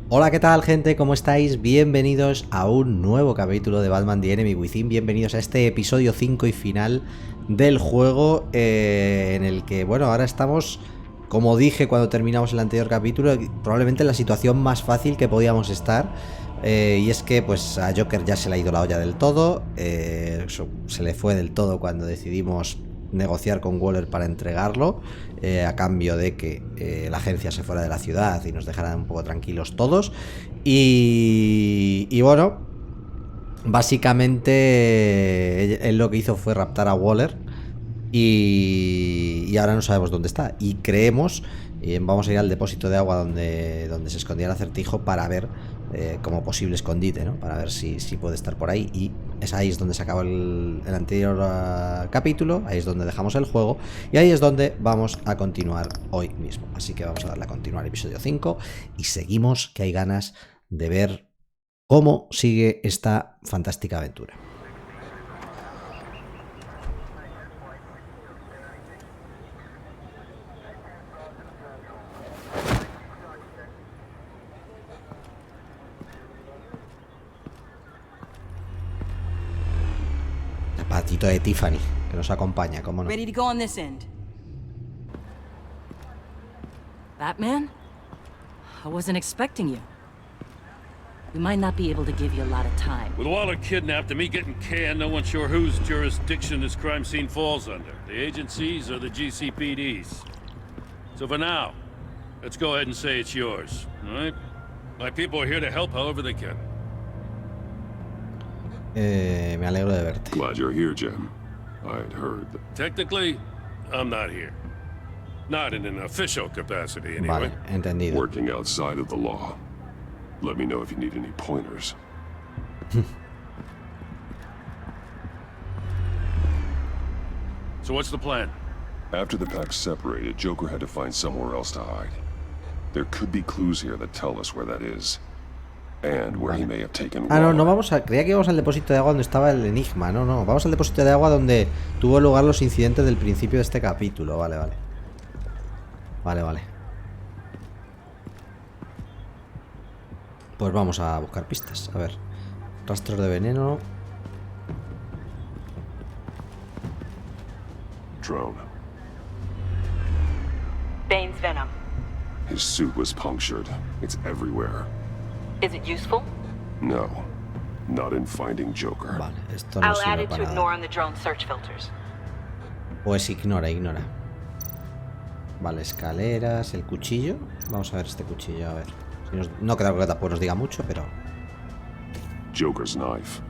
Hola, ¿qué tal, gente? ¿Cómo estáis? Bienvenidos a un nuevo capítulo de Batman The Enemy Within. Bienvenidos a este episodio 5 y final del juego, en el que, bueno, ahora estamos, como dije cuando terminamos el anterior capítulo, probablemente en la situación más fácil que podíamos estar. Y es que pues a Joker ya se le ha ido la olla del todo, se le fue del todo cuando decidimos negociar con Waller para entregarlo, a cambio de que la agencia se fuera de la ciudad y nos dejaran un poco tranquilos todos. Y bueno, básicamente él lo que hizo fue raptar a Waller y ahora no sabemos dónde está. Y creemos, vamos a ir al depósito de agua donde se escondía el acertijo para ver como posible escondite, ¿no? Para ver si puede estar por ahí. Y ahí es donde se acabó el anterior capítulo, ahí es donde dejamos el juego y ahí es donde vamos a continuar hoy mismo. Así que vamos a darle a continuar el episodio 5 y seguimos, que hay ganas de ver cómo sigue esta fantástica aventura. Patito de Tiffany, que nos acompaña, cómo no. Ready to go on this end. Batman? I wasn't expecting you. We might not be able to give you a lot of time. With Waller kidnapped and me getting canned, no one's sure whose jurisdiction this crime scene falls under. The agencies or the GCPD's. So for now, let's go ahead and say it's yours, all right? My people are here to help however they can. Me alegro de verte. Glad you're here, Jim. I'd heard that... Technically, I'm not here. Not in an official capacity, anyway. Vale, entendido. Working outside of the law. Let me know if you need any pointers. So what's the plan? After the pack separated, Joker had to find somewhere else to hide. There could be clues here that tell us where that is. And where he may have taken no Waller. vamos a... Creía que íbamos al depósito de agua donde estaba el enigma. No, vamos al depósito de agua donde tuvo lugar los incidentes del principio de este capítulo. Vale. Pues vamos a buscar pistas. A ver, rastros de veneno. Drone. Bane's venom. His suit was punctured. It's everywhere. Is it useful? No. Not in finding Joker. Vale, esto no I'll add sirve it to para ignore nada. on the drone search filters. Pues ignora. Vale, escaleras, el cuchillo. Vamos a ver este cuchillo, a ver. No creo que tampoco nos diga mucho, pero... Joker's knife.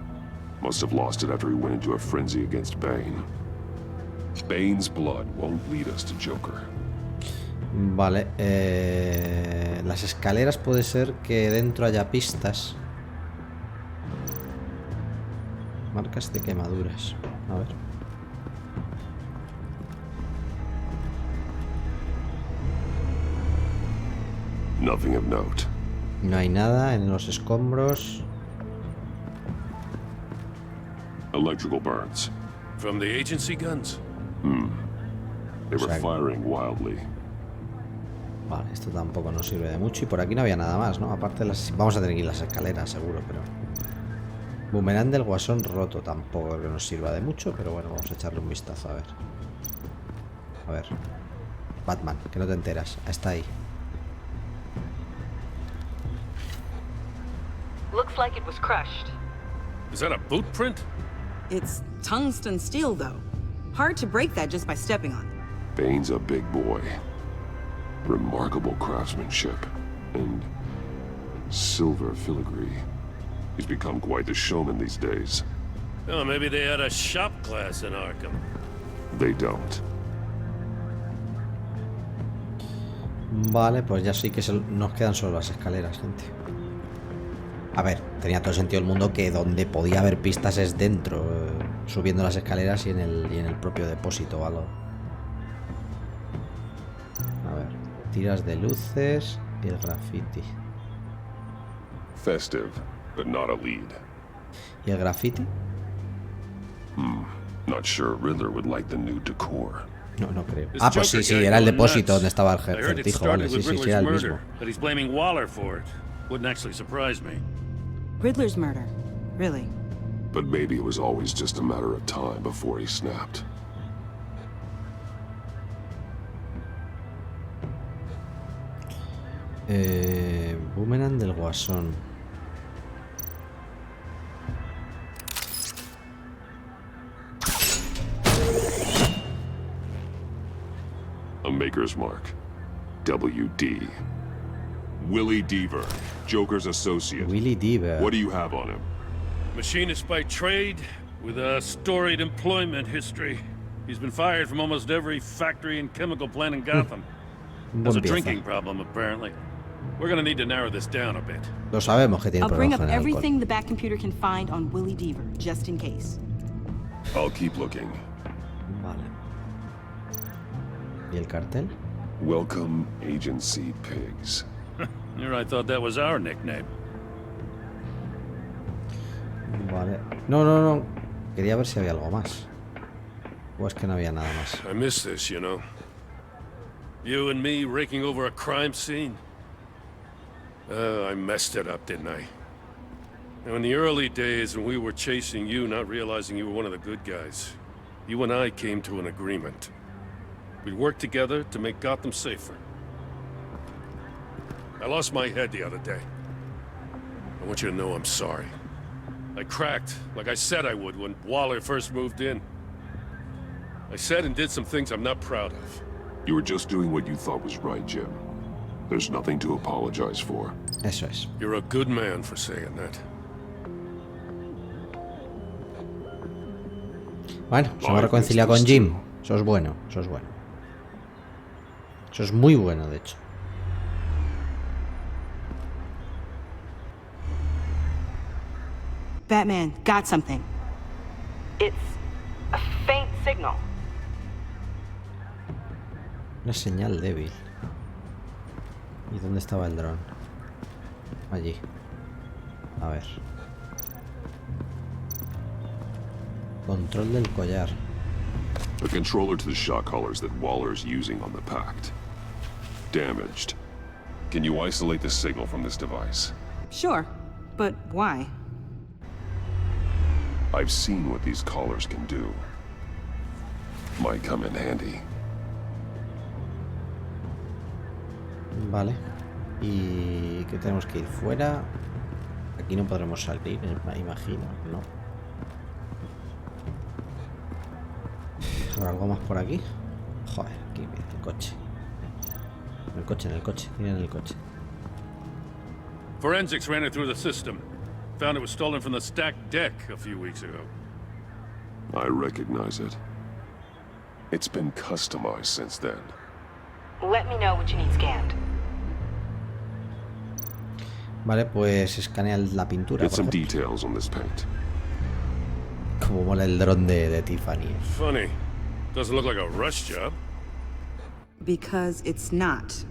Must have lost it after he went into a frenzy against Bane. Bane's blood won't lead us to Joker. Vale, las escaleras puede ser que dentro haya pistas. Marcas de quemaduras. A ver. Nothing of note. No hay nada en los escombros. Electrical burns. From the agency guns? They were Exacto. firing wildly. Vale, esto tampoco nos sirve de mucho. Y por aquí no había nada más, ¿no? Aparte de las... Vamos a tener que ir las escaleras, seguro, pero... Boomerang del guasón roto. Tampoco creo que nos sirva de mucho, pero bueno, vamos a echarle un vistazo, a ver. A ver. Batman, que no te enteras. Está ahí. Looks like it was crushed. Is that a boot print? It's tungsten steel, though. Hard to break that just by stepping on it. Bane's a big boy. Remarkable craftsmanship. And silver filigree. He's become quite the showman these days. Oh, maybe they had a shop class in Arkham. They don't. Vale, pues ya sí que nos quedan solo las escaleras, gente. A ver, tenía todo el sentido del mundo que donde podía haber pistas es dentro, subiendo las escaleras y en el propio depósito o algo. A ver, tiras de luces y el graffiti. Festive, but not a lead. ¿Y el graffiti? Not sure Riddler would like the new decor. No creo. Ah, pues sí, era el depósito donde estaba el acertijo, vale, sí, era el mismo. But he's blaming Waller for it. Wouldn't actually surprise me. Riddler's murder. Really? But maybe it was always just a matter of time before he snapped. Boomerang del Guasón. A maker's mark. WD. Willie Deaver, Joker's associate. Willie Deaver. What do you have on him? Machinist by trade, with a storied employment history. He's been fired from almost every factory and chemical plant in Gotham. Has a drinking problem, apparently. We're gonna need to narrow this down a bit. Lo sabemos que tiene I'll bring problemas up con el alcohol. everything the Batcomputer can find on Willie Deaver, just in case. I'll keep looking. Vale. ¿Y el cartel? Welcome, Agency Pigs. Here I thought that was our nickname. Vale. No. Quería ver si había algo más. O es que no había nada más. I miss this, you know. You and me raking over a crime scene. I messed it up, didn't I? Now, in the early days when we were chasing you, not realizing you were one of the good guys, you and I came to an agreement. We'd work together to make Gotham safer. I lost my head the other day. I want you to know I'm sorry. I cracked, like I said I would when Waller first moved in. I said and did some things I'm not proud of. You were just doing what you thought was right, Jim. There's nothing to apologize for. Eso es. You're a good man for saying that. Bueno, se va a reconciliar con Jim. Eso es bueno, eso es bueno. Eso es muy bueno, de hecho. Batman, got something. It's a faint signal. Una señal débil. ¿Y dónde estaba el dron? Allí. A ver. Control del collar. A controller to the shock collars that Waller's using on the Pact. Damaged. Can you isolate the signal from this device? Sure, but why? I've seen what these collars can do. Might come in handy. Vale. ¿Y qué tenemos que ir fuera? Aquí no podremos salir, me imagino, ¿no? ¿Habrá algo más por aquí? Joder, aquí mira, el coche. En el coche, miren el coche. Forensics ran it through the system. Found it was stolen from the stacked deck a few weeks ago. I recognize it. It's been customized since then. Let me know what you need scanned. Vale, pues escanea la pintura. Get Por some ejemplo. details on this paint. Como mola el dron de Tiffany. Funny. Doesn't look like a rush job. Because it's not.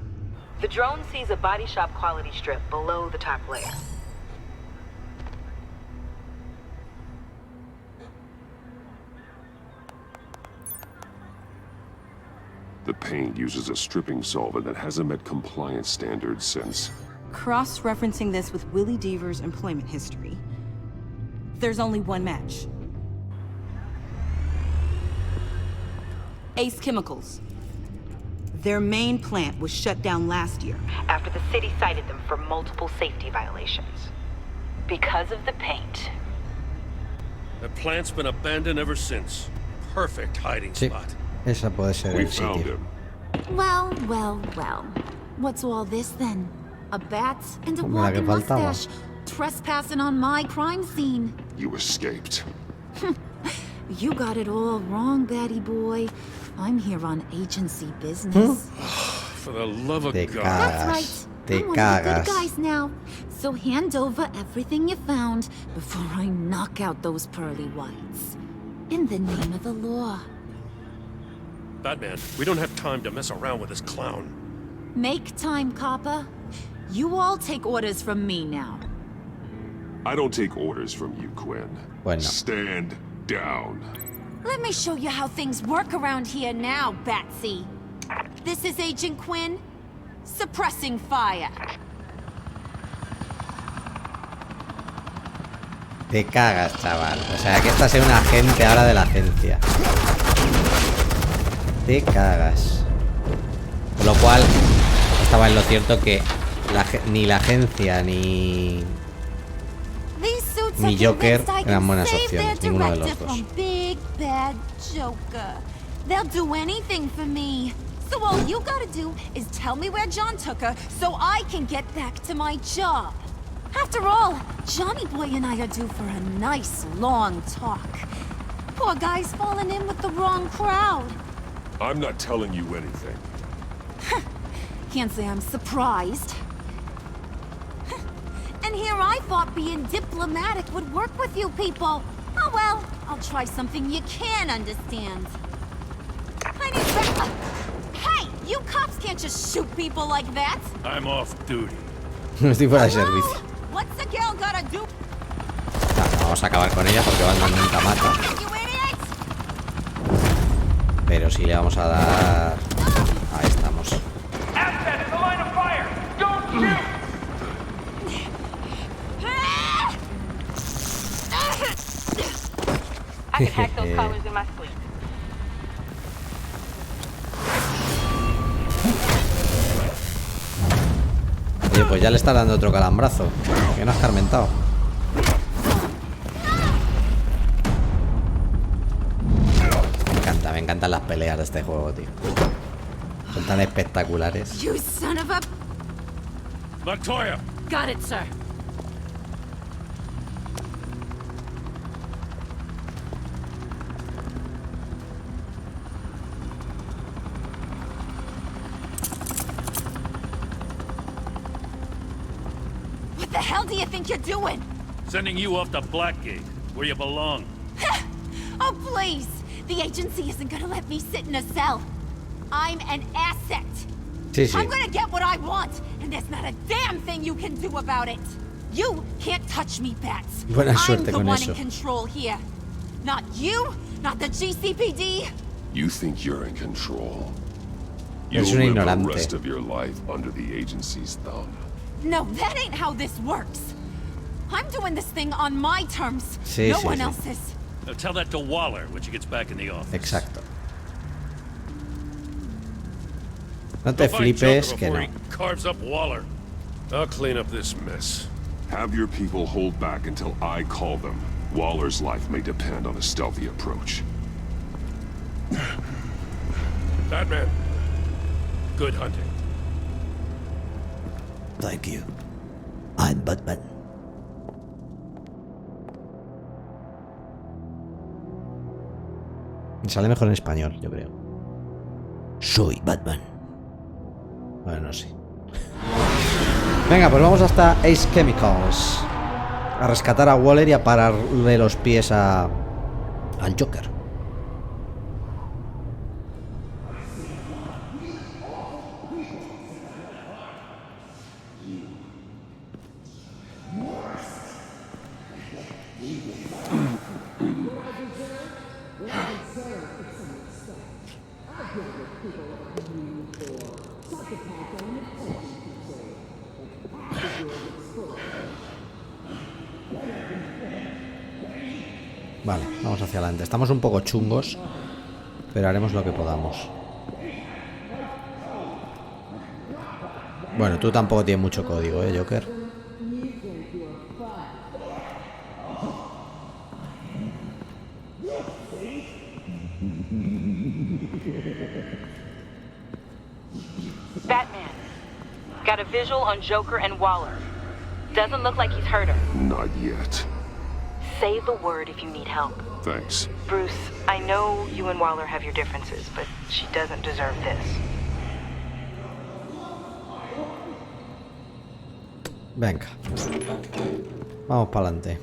The drone sees a body shop quality strip below the top layer. The paint uses a stripping solvent that hasn't met compliance standards since. Cross-referencing this with Willie Deaver's employment history, there's only one match. Ace Chemicals. Their main plant was shut down last year. After the city cited them for multiple safety violations. Because of the paint. That plant's been abandoned ever since. Perfect hiding Sí, spot. esa puede ser We el found sitio. him. Well. What's all this then? A bat and a Como la que walking faltaba. mustache trespassing on my crime scene. You escaped. You got it all wrong, Batty boy. I'm here on agency business. For the love of Te God. That's cagas. right. Te I'm one of the cagas. good guys now. So hand over everything you found before I knock out those pearly whites. In the name of the law. Batman, we don't have time to mess around with this clown. Make time, copper. You all take orders from me now. I don't take orders from you, Quinn. Bueno. Stand down. Let me show you how things work around here now, Batsy. This is Agent Quinn, suppressing fire. Te cagas, chaval. O sea, que esta sea un agente ahora de la agencia. Te cagas. Con lo cual, estaba en lo cierto que ni la agencia ni Joker eran buenas opciones. Ninguno de los dos. They'll do anything for me. So all you gotta do is tell me where John took her so I can get back to my job. After all, Johnny Boy and I are due for a nice long talk. Poor guy's fallen in with the wrong crowd. I'm not telling you anything. Can't say I'm surprised. And here I thought being diplomatic would work with you people. Oh well, I'll try something you can understand. I need Hey, you cops can't just shoot people like that. I'm off duty. No estoy fuera de servicio. What's the girl gotta do? Vamos a acabar con ella porque Batman nunca mata. Pero sí le vamos a dar... Ahí estamos. I can hack those collars in my sleep. Oye, pues ya le está dando otro calambrazo. Que no has carmentado. Me encantan las peleas de este juego, tío. Son tan espectaculares. You son of a... Montoya! Got it, sir. What the hell do you think you're doing? Sending you off to Blackgate, where you belong. Oh, please! The agency isn't gonna let me sit in a cell. I'm an asset. Sí, sí. I'm gonna get what I want, and there's not a damn thing you can do about it. You can't touch me, Bats. Buena suerte I'm the con one eso. in control here. Not you, not the GCPD. You think you're in control? Es You'll un live the ignorante. rest of your life under the agency's thumb. No, that ain't how this works. I'm doing this thing on my terms. Sí, no sí, one sí. else's. Now tell that to Waller when she gets back in the office. Exacto. No te Go find flipes Joker que before no. he carves up Waller. I'll clean up this mess. Have your people hold back until I call them. Waller's life may depend on a stealthy approach. Batman, good hunting. Thank you. I'm Batman. Me sale mejor en español, yo creo. Soy Batman. Bueno, sí. Venga, pues vamos hasta Ace Chemicals. A rescatar a Waller y a pararle los pies al Joker. Vale, vamos hacia adelante. Estamos un poco chungos, pero haremos lo que podamos. Bueno, tú tampoco tienes mucho código, Joker. Batman, got a visual on Joker and Waller. Doesn't look like he's hurt her. Not yet. Say the word if you need help. Thanks. Bruce, I know you and Waller have your differences, but she doesn't deserve this. Venga. Vamos para adelante.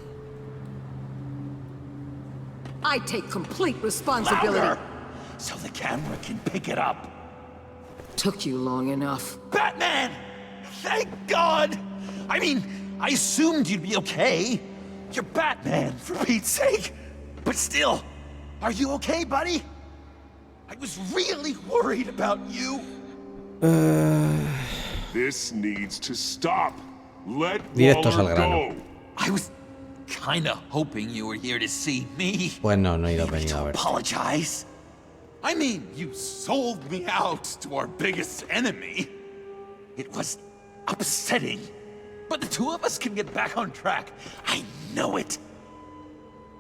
I take complete responsibility. Louder, so the camera can pick it up. Took you long enough. Batman! Thank God! I mean, I assumed you'd be okay. You're Batman, for Pete's sake. But still, are you okay, buddy? I was really worried about you. This needs to stop. Let Directos Waller al grano. go. I was kinda hoping you were here to see me. Pues no he ido Maybe venido a to ver. apologize. I mean, you sold me out to our biggest enemy. It was upsetting, but the two of us can get back on track. I know it.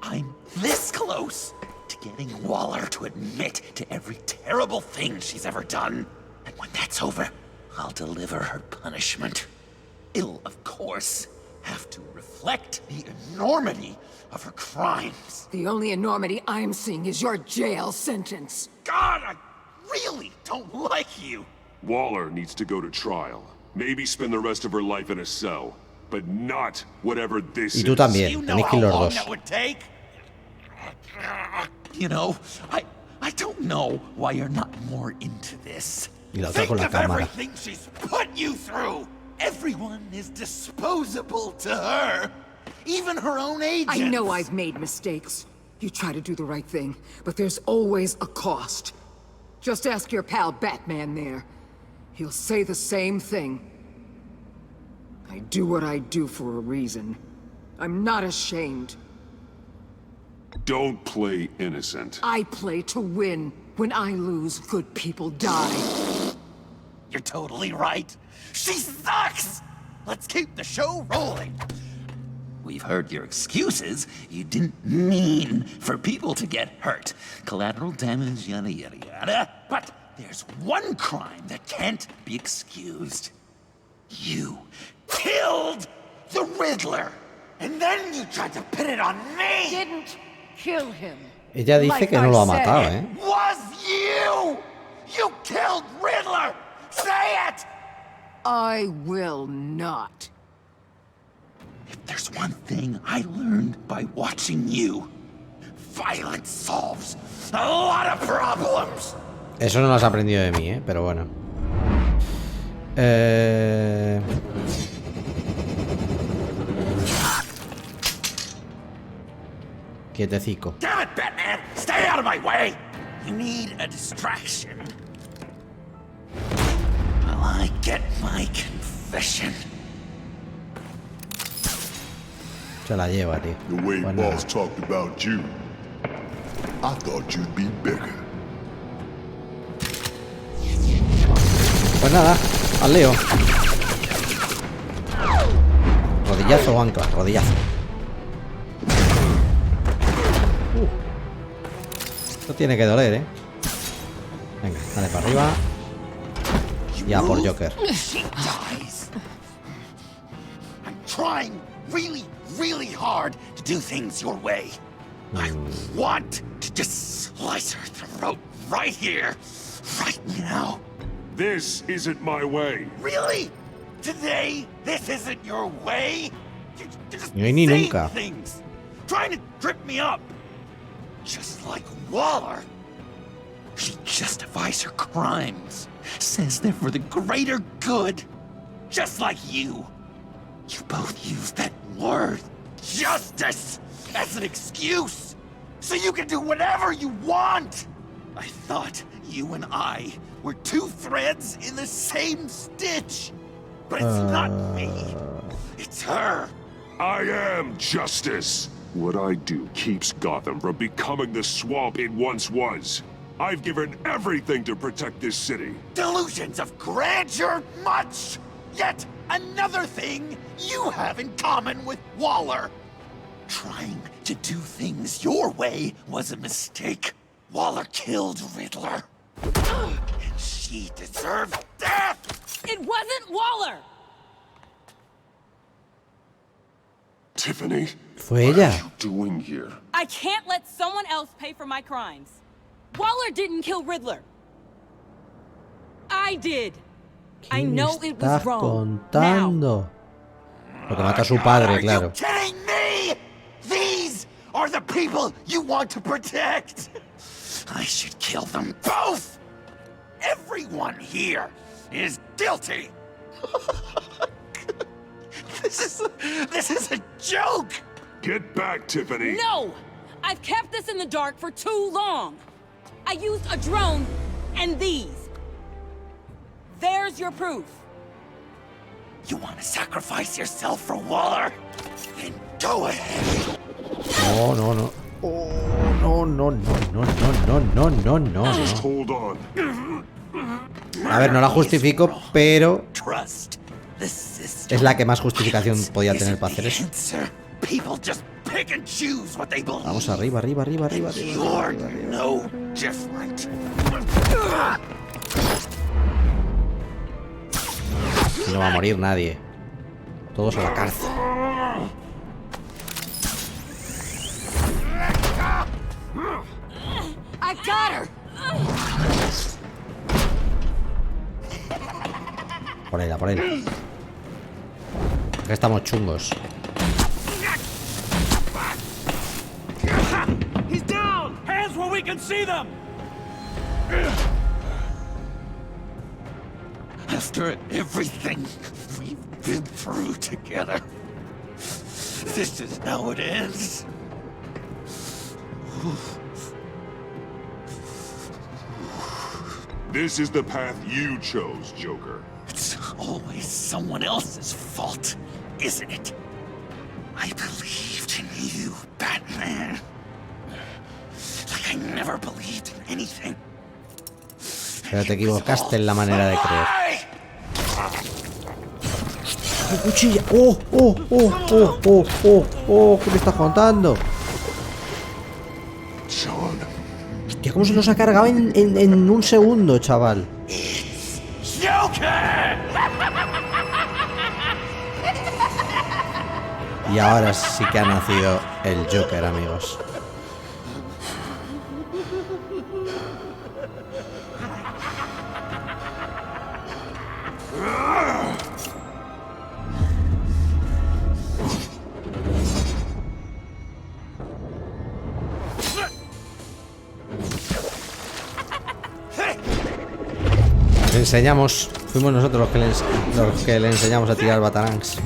I'm this close to getting Waller to admit to every terrible thing she's ever done. And when that's over, I'll deliver her punishment. It'll, of course, have to reflect the enormity of her crimes. The only enormity I'm seeing is your jail sentence. God, I really don't like you. Waller needs to go to trial. Maybe spend the rest of her life in a cell. But not whatever this Y tú is. también. You know Tenéis que how ir los long dos. that would take? You know, I don't know why you're not more into this. Y la otra Think con la of cámara. everything she's put you through. Everyone is disposable to her. Even her own agents. I know I've made mistakes. You try to do the right thing, but there's always a cost. Just ask your pal Batman there. He'll say the same thing. I do what I do for a reason. I'm not ashamed. Don't play innocent. I play to win. When I lose, good people die. You're totally right. She sucks! Let's keep the show rolling. We've heard your excuses. You didn't mean for people to get hurt. Collateral damage, yada yada yada. But there's one crime that can't be excused. You killed the Riddler! And then you tried to pin it on me! Didn't kill him. Ella dice que no lo ha matado, ¿eh? Was you! You killed Riddler! Say it! I will not. If there's one thing I learned by watching you, violence solves a lot of problems. Eso no lo has aprendido de mí, pero bueno. Quietecico. Damn it, Batman! Stay out of my way! You need a distraction. While I get my confession. Se la lleva, tío. The way Pues nada. boss talked about you, I thought you'd be bigger. Pues nada, al lío. Rodillazo o ancla, rodillazo. Esto tiene que doler, ¿eh? Venga, dale para arriba. Ya por Joker. She dies. I'm trying really hard to do things your way. I want to just slice her throat right here, right now. This isn't my way. Really? Today, this isn't your way? You're just Ni hoy ni saying nunca. things, trying to trip me up. Just like Waller. She justifies her crimes, says they're for the greater good. Just like you. You both use that word, justice, as an excuse, so you can do whatever you want. I thought you and I were two threads in the same stitch. But it's not me. It's her. I am justice. What I do keeps Gotham from becoming the swamp it once was. I've given everything to protect this city. Delusions of grandeur much. Yet another thing you have in common with Waller. Trying to do things your way was a mistake. Waller killed Riddler. And she deserved death! It wasn't Waller! Tiffany, Fue what ella. are you doing here? I can't let someone else pay for my crimes. Waller didn't kill Riddler. I did. I ¿Qué me know it was estás wrong. contando? Porque mata a su padre, Are claro. you kidding me? These are the people you want to protect. I should kill them both. Everyone here is guilty. This is a joke. Get back, Tiffany. No! I've kept this in the dark for too long. I used a drone and these. There's your proof. You want to sacrifice yourself for Waller? Go ahead. No, no, no. Oh, no, no, no, no, no, no, no, no, no. Just hold on. A ver, no la justifico, pero Trust the system. es la que más justificación podía tener para hacer eso. People just pick and choose what they believe. Vamos arriba, arriba, arriba, arriba, arriba. You're no different. No va a morir nadie. Todos a la cárcel. I got her! Por ella, por ella. Aquí estamos chungos. He's down. Hands where we can see them. After everything we've been through together, this is how it ends. This is the path you chose, Joker. It's always someone else's fault, isn't it? I believed in you, Batman. Like I never believed in anything. Pero te equivocaste en la manera de creer. ¡Oh, cuchilla! ¡Oh, oh, oh, oh, oh, oh, oh! ¿Qué me estás contando? Sean. Hostia, ¿cómo se los ha cargado en un segundo, chaval? Joker! Y ahora sí que ha nacido el Joker, amigos. Le enseñamos, fuimos nosotros los que le enseñamos a tirar batarangs.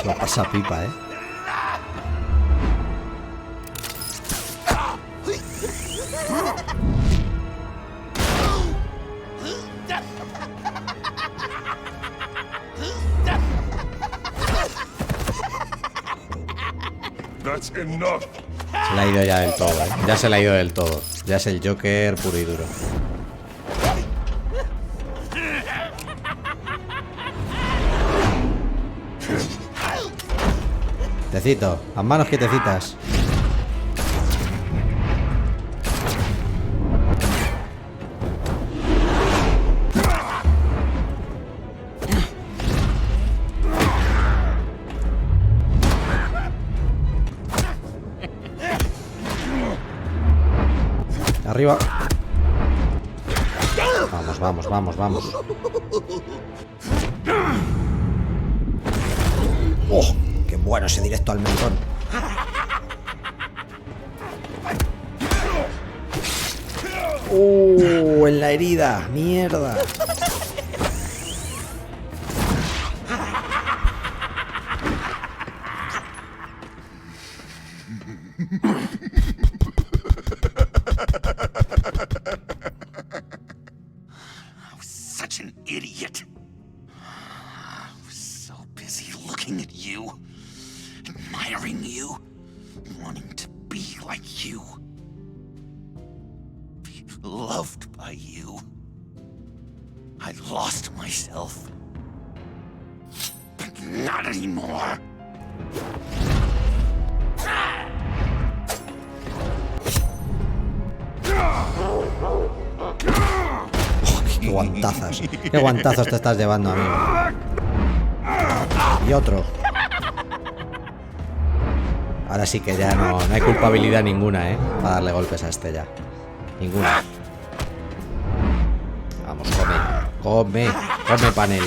Lo pasa pipa, That's enough. Se le ha ido ya del todo, Ya se le ha ido del todo. Ya es el Joker puro y duro. Tecito, las manos quietecitas. Arriba. Vamos, vamos, vamos, vamos. ¡Oh! ¡Qué bueno ese directo al mentón! ¡Oh! En la herida. ¡Mierda! Such an idiot. I was so busy looking at you, admiring you, wanting to be like you, be loved by you. I lost myself, but not anymore. ¡Qué guantazos! ¡Qué guantazos te estás llevando, amigo! Y otro. Ahora sí que ya no hay culpabilidad ninguna, para darle golpes a este ya. Ninguna. Vamos, come. Come. Come panel.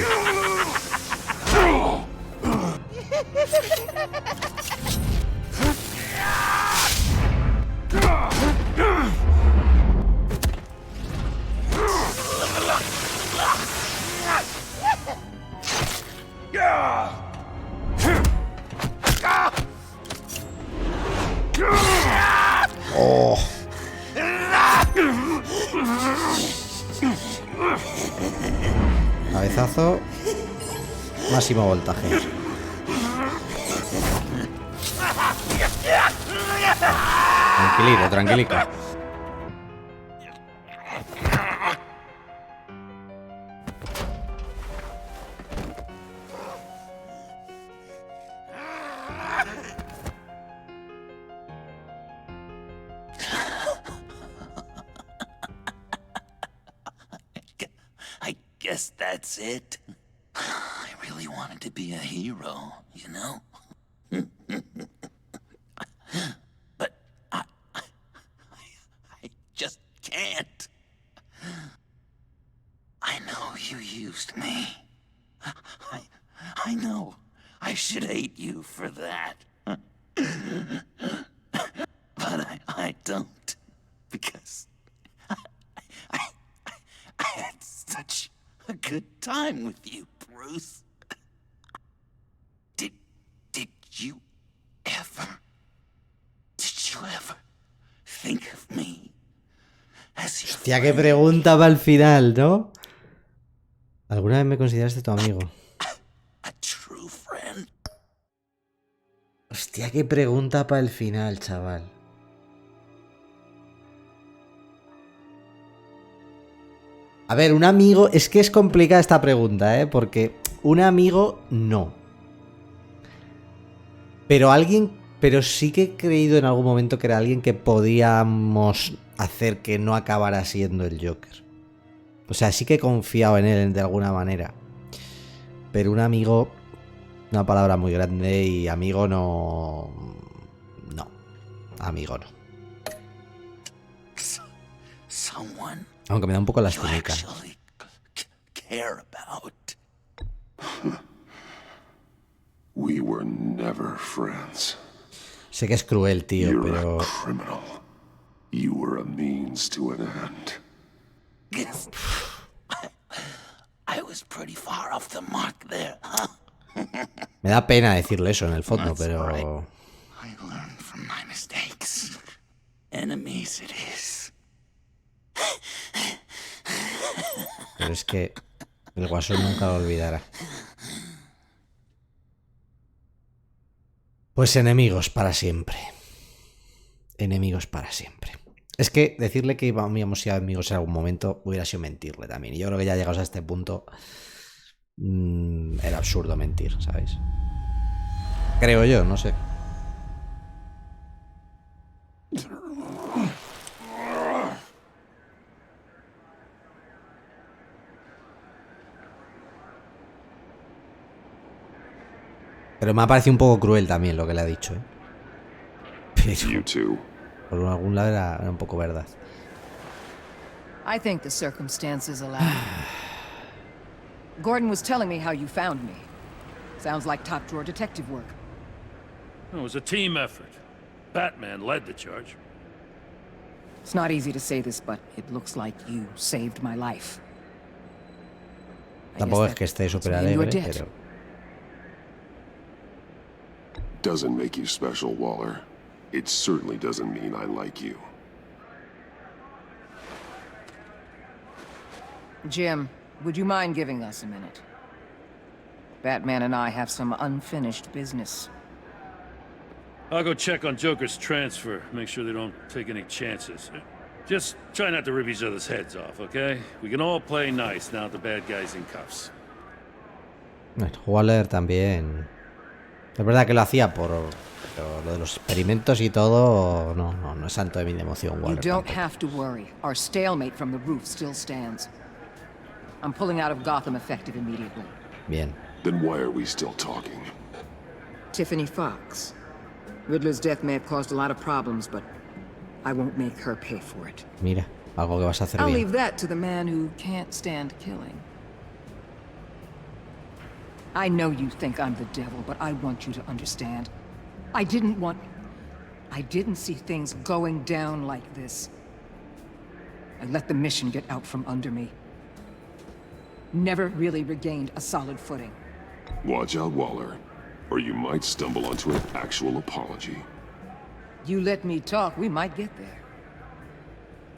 Oh. Cabezazo. máximo voltaje. Tranquilito, tranquilico. I guess that's it. I really wanted to be a hero, you know? But I just can't. I know you used me. I know I should hate you for that. But I don't. Because I had such a good time with you, Bruce. Did you ever think of me as your Hostia, qué pregunta para el final, ¿no? ¿Alguna vez me consideraste tu amigo? a true friend? Hostia, qué pregunta para el final, chaval. A ver, un amigo... Es que es complicada esta pregunta, ¿eh? Porque un amigo, no. Pero alguien... Pero sí que he creído en algún momento que era alguien que podíamos hacer que no acabara siendo el Joker. O sea, sí que he confiado en él de alguna manera. Pero un amigo... Una palabra muy grande y amigo no... No. Amigo no. Someone Aunque me da un poco la lastimita. actually care about. We were never friends. Sé que es cruel, tío, You're pero... a criminal. You were a means to an end. Guess I was pretty far off the mark there, huh? Me da pena decirle eso en el fondo, That's pero... right. I learned from my mistakes. Enemies it is. Pero es que el Guasón nunca lo olvidará. Pues enemigos para siempre. Enemigos para siempre. Es que decirle que íbamos a ser amigos en algún momento hubiera sido mentirle también. Y yo creo que ya llegados a este punto era absurdo mentir, ¿sabéis? Creo yo, no sé. Pero me ha parecido un poco cruel también lo que le ha dicho, ¿eh? You too. Por algún lado era un poco verdad. I think the circumstances allow it. Gordon was telling me how you found me. Sounds like top-drawer detective work. It was a team effort. Batman led the charge. It's not easy to say this, but it looks like you saved my life. I Tampoco guess es que esté that's súper paying you a alegre, debt. pero... Doesn't make you special, Waller. It certainly doesn't mean I like you. Jim, would you mind giving us a minute? Batman and I have some unfinished business. I'll go check on Joker's transfer, make sure they don't take any chances. Just try not to rip each other's heads off, okay? We can all play nice now that the bad guy's in cuffs. Bueno, Waller también... Es verdad que lo hacía pero lo de los experimentos y todo no es santo de mi devoción, You Waller. don't tampoco. have to worry. Our stalemate from the roof still stands. I'm pulling out of Gotham effective immediately. Bien. Then why are we still talking? Tiffany Fox. Riddler's death may have caused a lot of problems, but I won't make her pay for it. Mira, algo que vas a hacer I'll bien. leave that to the man who can't stand killing. I know you think I'm the devil, but I want you to understand. I didn't see things going down like this. I let the mission get out from under me. Never really regained a solid footing. Watch out, Waller, or you might stumble onto an actual apology. You let me talk, we might get there.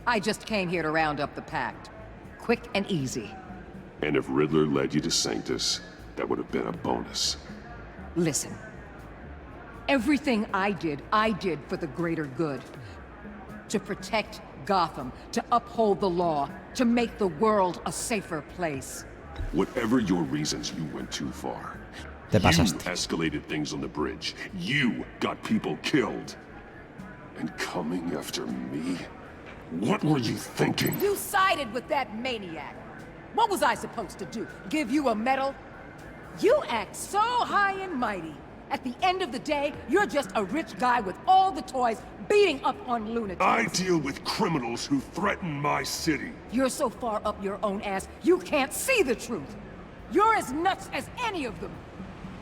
I just came here to round up the pact. Quick and easy. And if Riddler led you to Sanctus, That would have been a bonus. Listen. Everything I did for the greater good. To protect Gotham, to uphold the law, to make the world a safer place. Whatever your reasons, you went too far. Te You pasaste. escalated things on the bridge. You got people killed. And coming after me? What were you thinking? You sided with that maniac. What was I supposed to do? Give you a medal? You act so high and mighty. At the end of the day, you're just a rich guy with all the toys beating up on lunatics. I deal with criminals who threaten my city. You're so far up your own ass, you can't see the truth. You're as nuts as any of them.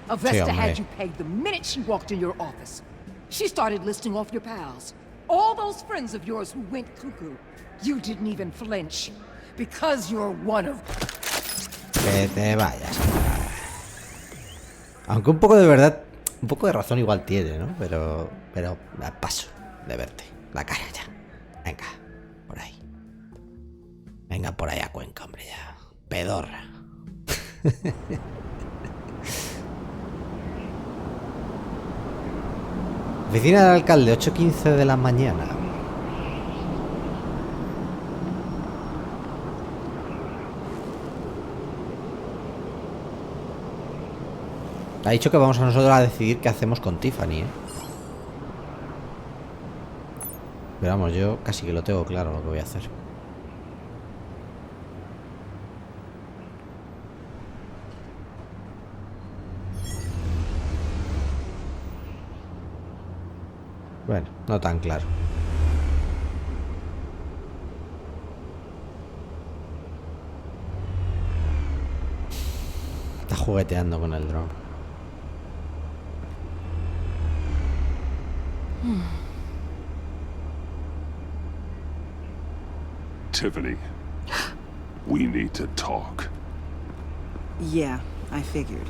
Avesta had you pegged the minute she walked in your office. She started listing off your pals. All those friends of yours who went cuckoo. You didn't even flinch. Because you're one of... Que te vayas. Aunque un poco de verdad, un poco de razón igual tiene, ¿no? Pero paso de verte la cara ya. Venga, por ahí. Venga por ahí a Cuenca, hombre, ya. Pedorra. Oficina del alcalde, 8:15 de la mañana. Ha dicho que vamos a nosotros a decidir qué hacemos con Tiffany, ¿eh? Pero vamos, yo casi que lo tengo claro lo que voy a hacer. Bueno, no tan claro. Está jugueteando con el dron. Tiffany, we need to talk. Yeah, I figured.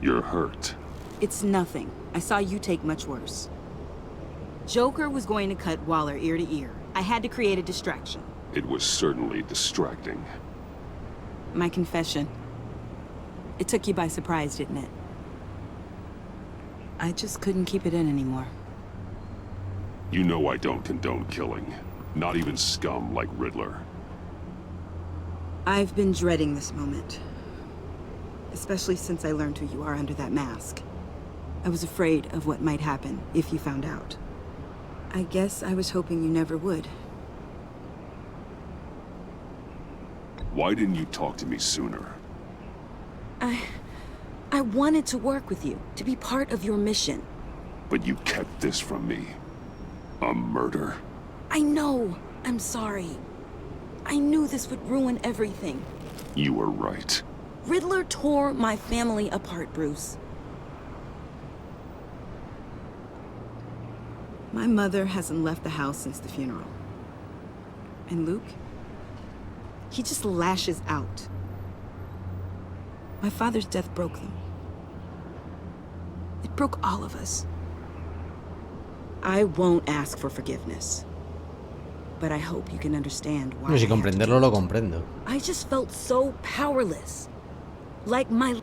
You're hurt. It's nothing. I saw you take much worse. Joker was going to cut Waller ear to ear. I had to create a distraction. It was certainly distracting. My confession. It took you by surprise, didn't it? I just couldn't keep it in anymore. You know I don't condone killing. Not even scum like Riddler. I've been dreading this moment. Especially since I learned who you are under that mask. I was afraid of what might happen if you found out. I guess I was hoping you never would. Why didn't you talk to me sooner? I wanted to work with you, to be part of your mission. But you kept this from me. A murder? I know. I'm sorry. I knew this would ruin everything. You were right. Riddler tore my family apart, Bruce. My mother hasn't left the house since the funeral. And Luke? He just lashes out. My father's death broke them. It broke all of us. I won't ask for forgiveness. But I hope you can understand why. No, si comprenderlo lo comprendo. I just felt so powerless. Like my...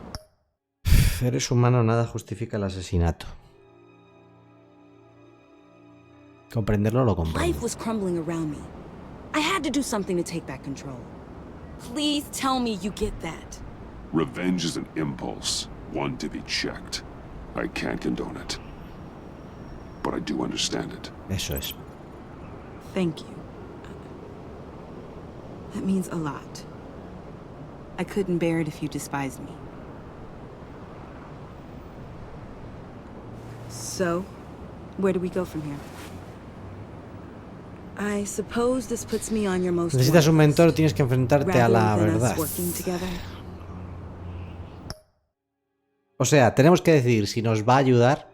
Eres humano, nada justifica el asesinato. Comprenderlo lo comprendo. Life was crumbling around me. I had to do something to take back control. Please tell me you get that. Revenge is an impulse, one to be checked. I can't condone it. But I do understand it. Eso es. Thank you. That means a lot. I couldn't bear it if you despised me. So, where do we go from here? I suppose this puts me on your most... Necesitas un mentor, tienes que enfrentarte a la verdad. O sea, tenemos que decidir si nos va a ayudar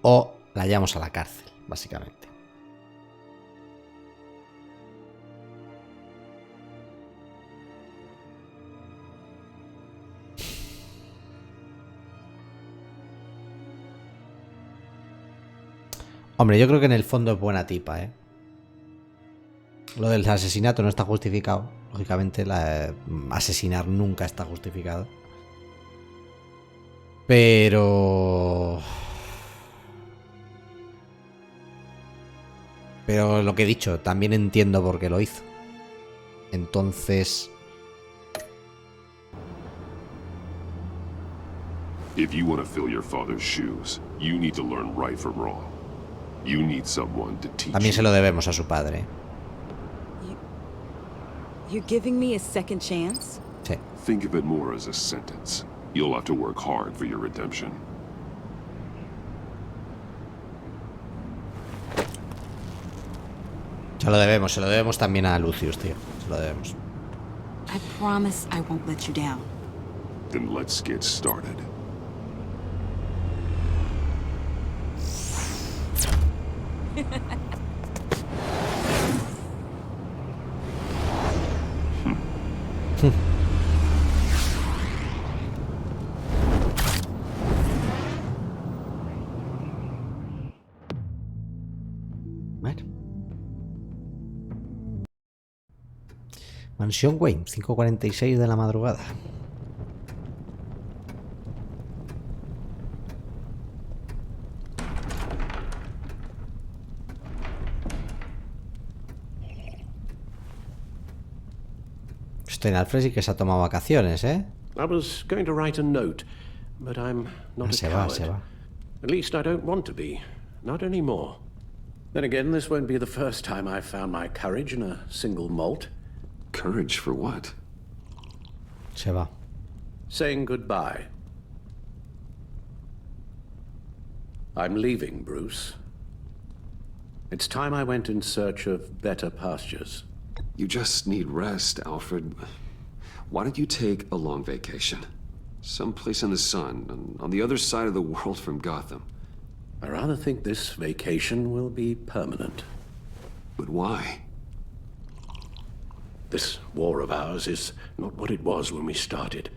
o la llevamos a la cárcel, básicamente. Hombre, yo creo que en el fondo es buena tipa, ¿eh? Lo del asesinato no está justificado. Lógicamente, asesinar nunca está justificado. Pero lo que he dicho, también entiendo por qué lo hizo. Entonces... If you want to fill your father's shoes, you need to learn right from wrong. You need someone to teach También se lo debemos a su padre. You're giving me a second chance? Sí. Think of it more as a sentence. You'll have to work hard for your redemption. Se lo debemos también a Lucius, tío. Se lo debemos. I promise I won't let you down. Then let's get started. Bueno. Mansión Wayne, 5:46 de la madrugada. Alfred sí que se ha tomado vacaciones, ¿eh? I was going to write a note, but I'm not a coward. Se va. At least I don't want to be. Not anymore. Then again, this won't be the first time I've found my courage in a single malt. Courage for what? Se va. Saying goodbye. I'm leaving, Bruce. It's time I went in search of better pastures. You just need rest, Alfred. Why don't you take a long vacation? Someplace in the sun, on the other side of the world from Gotham. I rather think this vacation will be permanent. But why? This war of ours is not what it was when we started.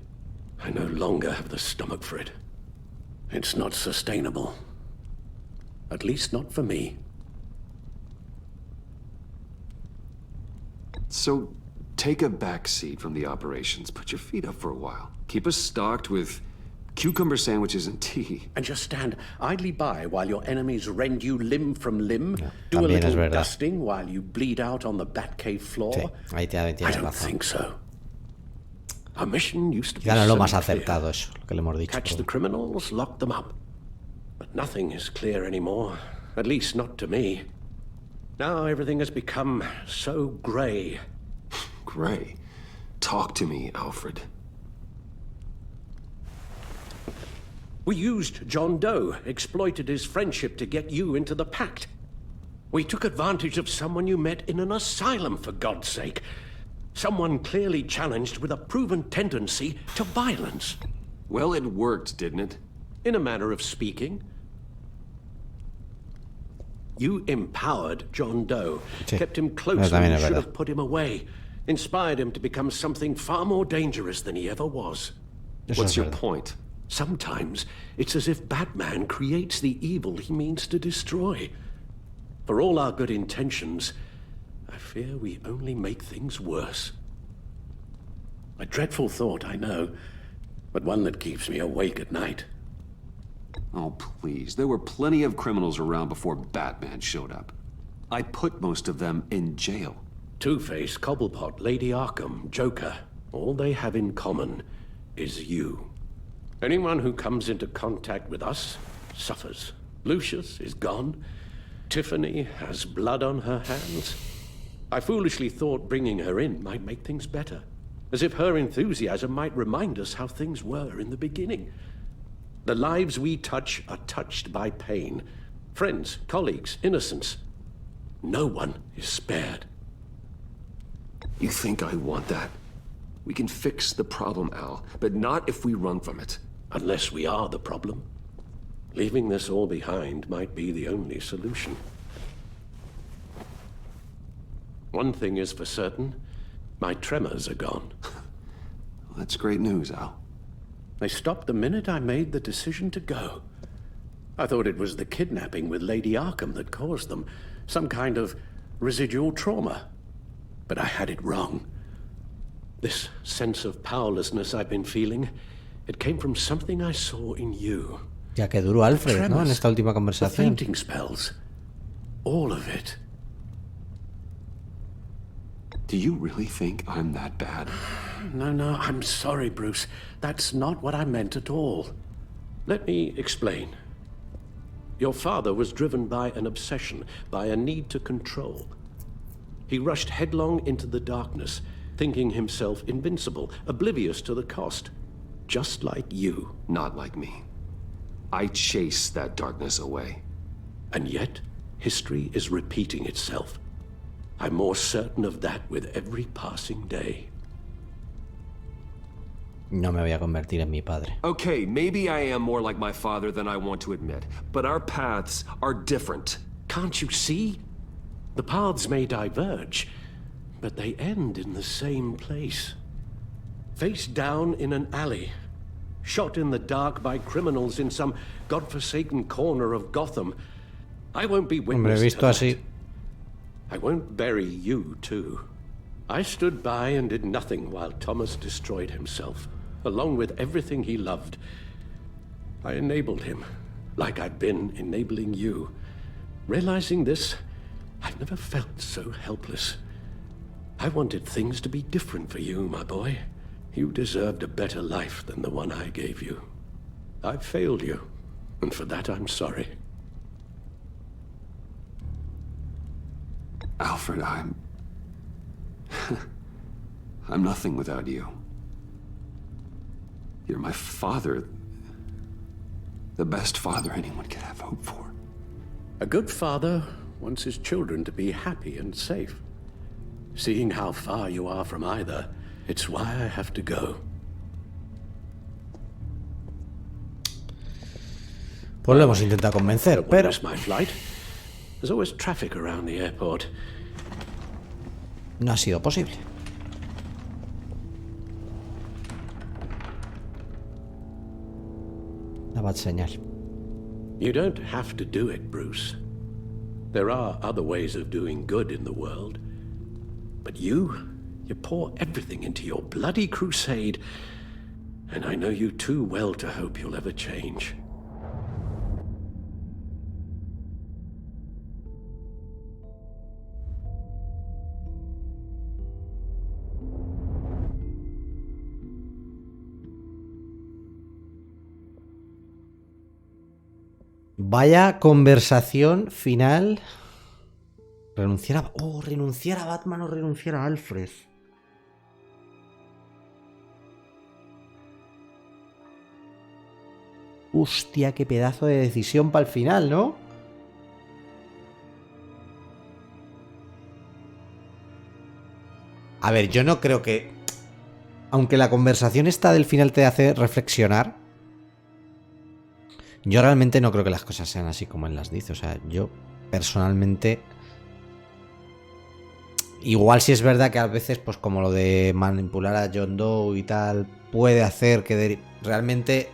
I no longer have the stomach for it. It's not sustainable. At least not for me. So, take a back seat from the operations. Put your feet up for a while. Keep us stocked with cucumber sandwiches and tea. And just stand idly by while your enemies rend you limb from limb. No, do a little dusting while you bleed out on the Batcave floor. Sí, ahí tienes I don't razón. think so. Our mission used to be Ya no es lo más clear. acertado eso, lo que le hemos dicho. Catch the criminals, lock them up. But nothing is clear anymore. At least not to me. Now everything has become so grey. Grey? Talk to me, Alfred. We used John Doe, exploited his friendship to get you into the pact. We took advantage of someone you met in an asylum, for God's sake. Someone clearly challenged with a proven tendency to violence. Well, it worked, didn't it? In a manner of speaking. You empowered John Doe, kept him close when you should have put him away, inspired him to become something far more dangerous than he ever was. What's your point? Sometimes it's as if Batman creates the evil he means to destroy. For all our good intentions, I fear we only make things worse. A dreadful thought, I know, but one that keeps me awake at night. Oh, please. There were plenty of criminals around before Batman showed up. I put most of them in jail. Two-Face, Cobblepot, Lady Arkham, Joker, all they have in common is you. Anyone who comes into contact with us suffers. Lucius is gone. Tiffany has blood on her hands. I foolishly thought bringing her in might make things better, as if her enthusiasm might remind us how things were in the beginning. The lives we touch are touched by pain. Friends, colleagues, innocents. No one is spared. You think I want that? We can fix the problem, Al, but not if we run from it. Unless we are the problem. Leaving this all behind might be the only solution. One thing is for certain, my tremors are gone. That's great news, Al. They stopped the minute I made the decision to go. I thought it was the kidnapping with Lady Arkham that caused them. Some kind of residual trauma. but I had it wrong. This sense of powerlessness I've been feeling, it came from something I saw in you. Ya que duró Alfred, Tremors, ¿no? En esta última the conversación. fainting spells, all of it. Do you really think I'm that bad? No, I'm sorry, Bruce. That's not what I meant at all. Let me explain. Your father was driven by an obsession, by a need to control. He rushed headlong into the darkness, thinking himself invincible, oblivious to the cost. Just like you. Not like me. I chase that darkness away. And yet, history is repeating itself. I'm more certain of that with every passing day. No me voy a convertir en mi padre. Okay, maybe I am more like my father than I want to admit, but our paths are different. Can't you see? The paths may diverge, but they end in the same place. Face down in an alley, shot in the dark by criminals in some godforsaken corner of Gotham. I won't be witness to visto that. así. I won't bury you, too. I stood by and did nothing while Thomas destroyed himself, along with everything he loved. I enabled him, like I'd been enabling you. Realizing this, I've never felt so helpless. I wanted things to be different for you, my boy. You deserved a better life than the one I gave you. I've failed you, and for that I'm sorry. Alfred, I'm nothing without you. You're my father. The best father anyone could have hope for. A good father wants his children to be happy and safe. Seeing how far you are from either, it's why I have to go. Pues lo hemos intentado convencer, pero... My flight. There's always traffic around the airport. No ha sido posible. La bad señal. You don't have to do it, Bruce. There are other ways of doing good in the world. But you pour everything into your bloody crusade, and I know you too well to hope you'll ever change. Vaya conversación final. Renunciar a Batman o renunciar a Alfred. Hostia, qué pedazo de decisión para el final, ¿no? A ver, yo no creo que... Aunque la conversación esta del final te hace reflexionar, yo realmente no creo que las cosas sean así como él las dice. O sea, yo personalmente... Igual si es verdad que a veces, pues como lo de manipular a John Doe y tal, puede hacer que realmente...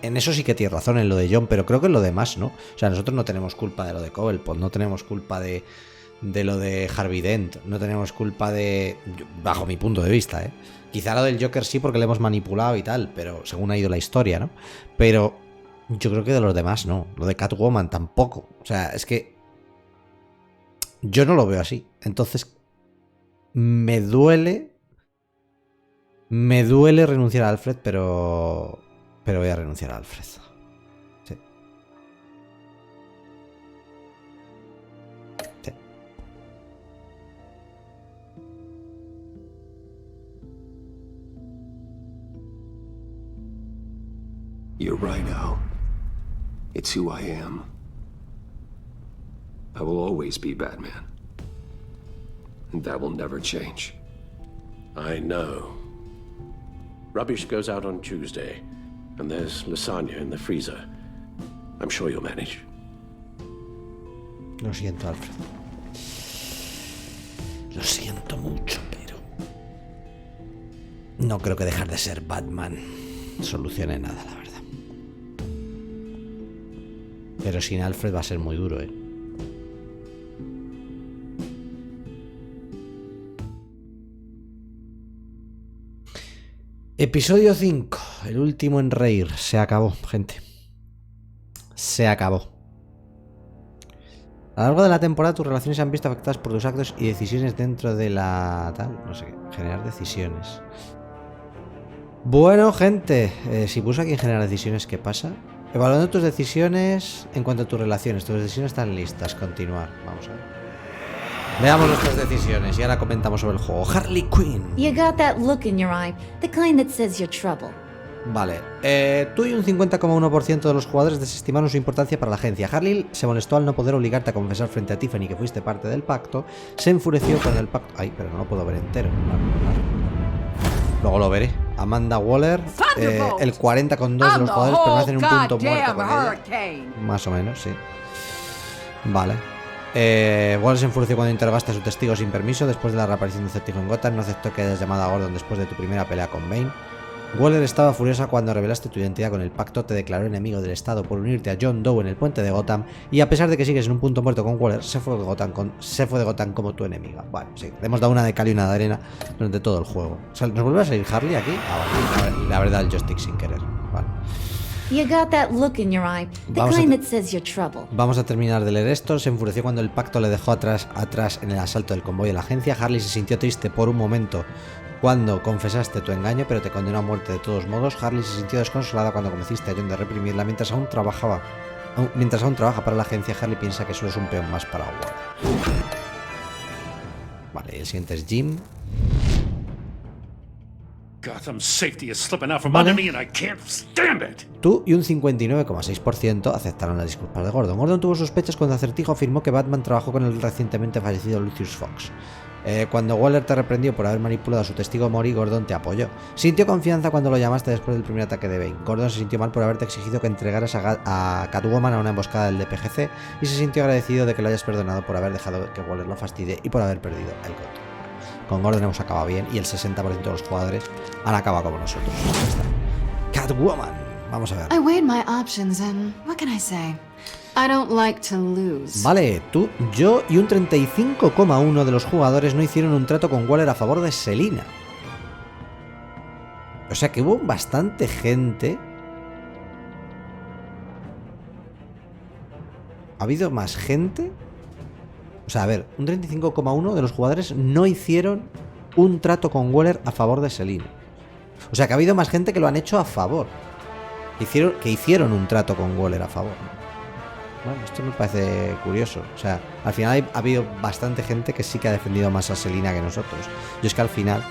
En eso sí que tiene razón, en lo de John, pero creo que en lo demás, ¿no? O sea, nosotros no tenemos culpa de lo de Cobblepot, no tenemos culpa de lo de Harvey Dent, no tenemos culpa de... Bajo mi punto de vista, ¿eh? Quizá lo del Joker sí porque le hemos manipulado y tal, pero según ha ido la historia, ¿no? Pero yo creo que de los demás no. Lo de Catwoman tampoco. O sea, es que... Yo no lo veo así. Entonces... Me duele renunciar a Alfred, pero voy a renunciar a Alfred. Sí. Sí. You're right, Al. It's who I am. I will always be Batman. And that will never change. I know. Rubbish goes out on Tuesday, and there's lasagna in the freezer. I'm sure you'll manage. Lo siento, Alfred. Lo siento mucho, pero... No creo que dejar de ser Batman solucione nada, la verdad. Pero sin Alfred va a ser muy duro, ¿eh? Episodio 5, el último en reír. Se acabó, gente. Se acabó. A lo largo de la temporada tus relaciones se han visto afectadas por tus actos y decisiones dentro de la... tal, no sé qué, generar decisiones. Bueno, gente, si puse aquí en generar decisiones, ¿qué pasa? Evaluando tus decisiones en cuanto a tus relaciones. Tus decisiones están listas, continuar. Vamos a ver. Veamos nuestras decisiones y ahora comentamos sobre el juego. Harley Quinn. You got that look in your eye, the kind that says you're trouble. Vale, tú y un 50,1% de los jugadores desestimaron su importancia para la agencia. Harley se molestó al no poder obligarte a confesar frente a Tiffany que fuiste parte del pacto. Se enfureció con el pacto... Ay, pero no lo puedo ver entero. Luego lo veré. Amanda Waller, el 40,2% de los jugadores permanecen en un punto muerto con ella. Más o menos, sí. Vale. Waller se enfureció cuando interrogaste a su testigo sin permiso. Después de la reaparición de Certijo en Gotham, no aceptó que hayas llamado a Gordon después de tu primera pelea con Bane. Waller estaba furiosa cuando revelaste tu identidad con el pacto, te declaró enemigo del Estado por unirte a John Doe en el puente de Gotham, y a pesar de que sigues en un punto muerto con Waller, se fue de Gotham como tu enemiga. Bueno, sí, le hemos dado una de cal y una de arena durante todo el juego. O sea, ¿nos vuelve a salir Harley aquí? Ah, vale, la verdad, el joystick sin querer. Vale. You got that look in your eye, the kind that says you're trouble. Vamos a terminar de leer esto. Se enfureció cuando el pacto le dejó atrás en el asalto del convoy de la agencia. Harley se sintió triste por un momento cuando confesaste tu engaño, pero te condenó a muerte de todos modos. Harley se sintió desconsolada cuando convenciste a John de reprimirla mientras aún trabaja para la agencia. Harley piensa que solo es un peón más para Onerrak. Vale, el siguiente es Jim. Gotham's safety is slipping out from under me and I can't stand it. Tú y un 59,6% aceptaron las disculpas de Gordon. Gordon tuvo sospechas cuando Acertijo afirmó que Batman trabajó con el recientemente fallecido Lucius Fox. Cuando Waller te reprendió por haber manipulado a su testigo Mori, Gordon te apoyó. Sintió confianza cuando lo llamaste después del primer ataque de Bane. Gordon se sintió mal por haberte exigido que entregaras a Catwoman a una emboscada del DPGC y se sintió agradecido de que lo hayas perdonado por haber dejado que Waller lo fastidie y por haber perdido el Gotham. Con Gordon hemos acabado bien y el 60% de los jugadores han acabado como nosotros. Catwoman, vamos a ver. I weighed my options and what can I say? I don't like to lose. Vale, tú, yo y un 35,1% de los jugadores no hicieron un trato con Waller a favor de Selina. O sea que hubo bastante gente. ¿Ha habido más gente? O sea, a ver, un 35,1% de los jugadores no hicieron un trato con Waller a favor de Selina. O sea que ha habido más gente que lo han hecho a favor. Que hicieron un trato con Waller a favor. Bueno, esto me parece curioso. O sea, al final ha habido bastante gente que sí que ha defendido más a Selina que nosotros. Yo es que al final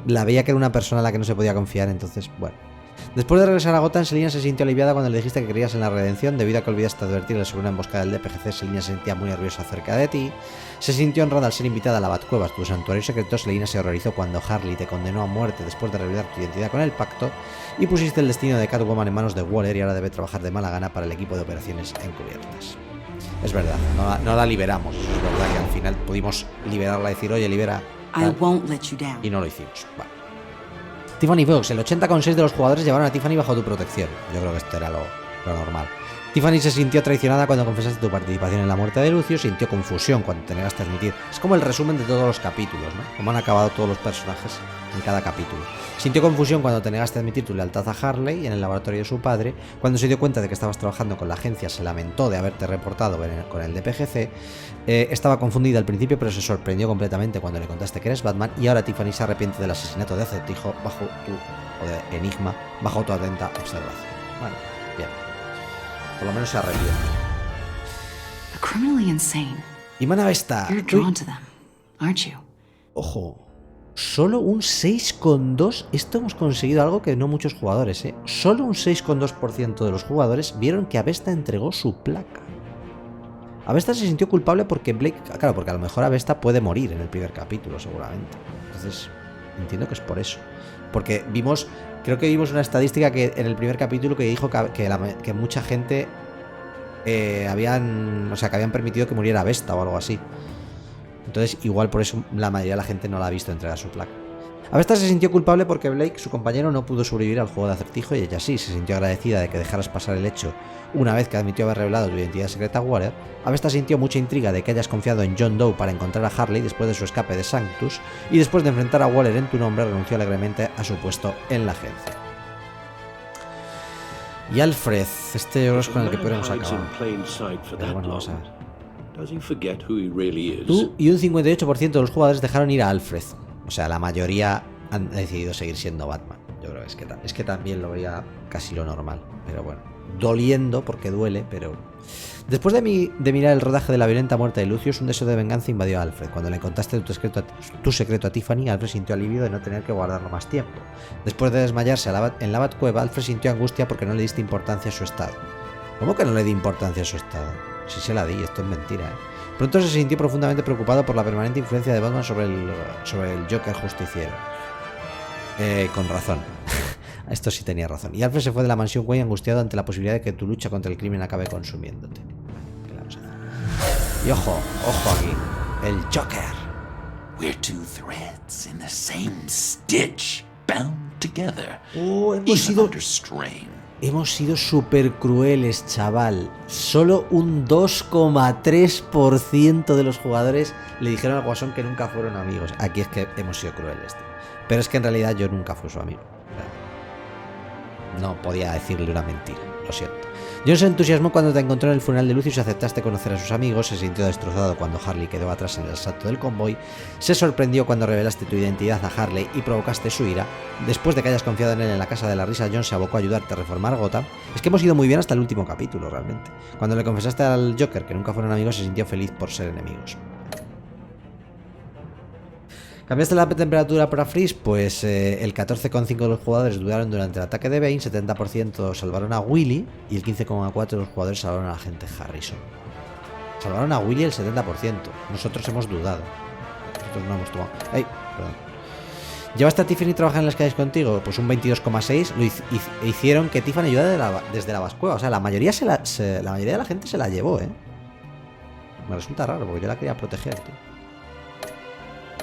la veía que era una persona a la que no se podía confiar, entonces, bueno. Después de regresar a Gotham, Selina se sintió aliviada cuando le dijiste que creías en la redención. Debido a que olvidaste advertirle sobre una emboscada del DPGC, Selina se sentía muy nerviosa acerca de ti. Se sintió honrada al ser invitada a la Batcueva, tu santuario secreto. Selina se horrorizó cuando Harley te condenó a muerte después de revelar tu identidad con el pacto. Y pusiste el destino de Catwoman en manos de Waller y ahora debe trabajar de mala gana para el equipo de operaciones encubiertas. Es verdad, no la liberamos. Es verdad que al final pudimos liberarla y decir, oye, libera. Y no lo hicimos. Vale. Tiffany Fox, el 80,6% de los jugadores llevaron a Tiffany bajo tu protección. Yo creo que esto era lo normal. Tiffany se sintió traicionada cuando confesaste tu participación en la muerte de Lucio, sintió confusión cuando te negaste a admitir. Es como el resumen de todos los capítulos, ¿no? Cómo han acabado todos los personajes en cada capítulo. Sintió confusión cuando te negaste a admitir tu lealtad a Harley en el laboratorio de su padre. Cuando se dio cuenta de que estabas trabajando con la agencia, se lamentó de haberte reportado con el DPGC. Estaba confundida al principio, pero se sorprendió completamente cuando le contaste que eres Batman. Y ahora Tiffany se arrepiente del asesinato de Acertijo o de Enigma bajo tu atenta observación. Bueno, bien. Por lo menos se arrepiente. Criminally insane. Y Manavesta. You're drawn to them, aren't you? Ojo. Solo un 6,2%. Esto hemos conseguido algo que no muchos jugadores, ¿eh? Solo un 6,2% de los jugadores vieron que Avesta entregó su placa. Avesta se sintió culpable porque Blake... Claro, porque a lo mejor Avesta puede morir en el primer capítulo, seguramente. Entonces, entiendo que es por eso. Porque creo que vimos una estadística que en el primer capítulo que dijo que mucha gente habían permitido que muriera Avesta o algo así. Entonces, igual por eso la mayoría de la gente no la ha visto entregar su placa. Avesta se sintió culpable porque Blake, su compañero, no pudo sobrevivir al juego de acertijo y ella sí. Se sintió agradecida de que dejaras pasar el hecho una vez que admitió haber revelado tu identidad secreta a Waller. Avesta sintió mucha intriga de que hayas confiado en John Doe para encontrar a Harley después de su escape de Sanctus, y después de enfrentar a Waller en tu nombre renunció alegremente a su puesto en la agencia. Y Alfred, este yo creo es con el que podemos acabar. Pero bueno, vamos a ver. Tú y un 58% de los jugadores dejaron ir a Alfred. O sea, la mayoría han decidido seguir siendo Batman. Yo creo que es que también lo veía casi lo normal. Pero bueno, doliendo porque duele, pero... Después de mirar el rodaje de la violenta muerte de Lucius, un deseo de venganza invadió a Alfred. Cuando le contaste tu secreto a Tiffany, Alfred sintió alivio de no tener que guardarlo más tiempo. Después de desmayarse en la Batcueva, Alfred sintió angustia porque no le diste importancia a su estado. ¿Cómo que no le di importancia a su estado? Si se la di, esto es mentira, ¿eh? Pronto se sintió profundamente preocupado por la permanente influencia de Batman sobre el Joker justiciero. Con razón. Esto sí tenía razón. Y Alfred se fue de la mansión Wayne angustiado ante la posibilidad de que tu lucha contra el crimen acabe consumiéndote. Y ojo aquí. El Joker. We're two threads in the same stitch, bound together. Hemos sido súper crueles, chaval. Solo un 2,3% de los jugadores le dijeron al Guasón que nunca fueron amigos. Aquí es que hemos sido crueles, tío. Pero es que en realidad yo nunca fui su amigo. No podía decirle una mentira, lo siento. John se entusiasmó cuando te encontró en el funeral de Lucius y aceptaste conocer a sus amigos. Se sintió destrozado cuando Harley quedó atrás en el asalto del convoy. Se sorprendió cuando revelaste tu identidad a Harley y provocaste su ira. Después de que hayas confiado en él en la casa de la risa, John se abocó a ayudarte a reformar Gotham. Es que hemos ido muy bien hasta el último capítulo, realmente. Cuando le confesaste al Joker que nunca fueron amigos, se sintió feliz por ser enemigos. ¿Cambiaste la temperatura para Freeze? Pues el 14,5% de los jugadores dudaron durante el ataque de Bane, 70% salvaron a Willy y el 15,4% de los jugadores salvaron a la agente Harrison. Salvaron a Willy el 70%. Nosotros hemos dudado. Nosotros no hemos tomado... ¡Ay! Perdón. ¿Llevaste a Tiffany a trabajar en las calles contigo? Pues un 22,6%. Lo hicieron que Tiffany ayudara desde la Vascueva. O sea, la mayoría de la gente se la llevó, ¿eh? Me resulta raro porque yo la quería proteger, tío.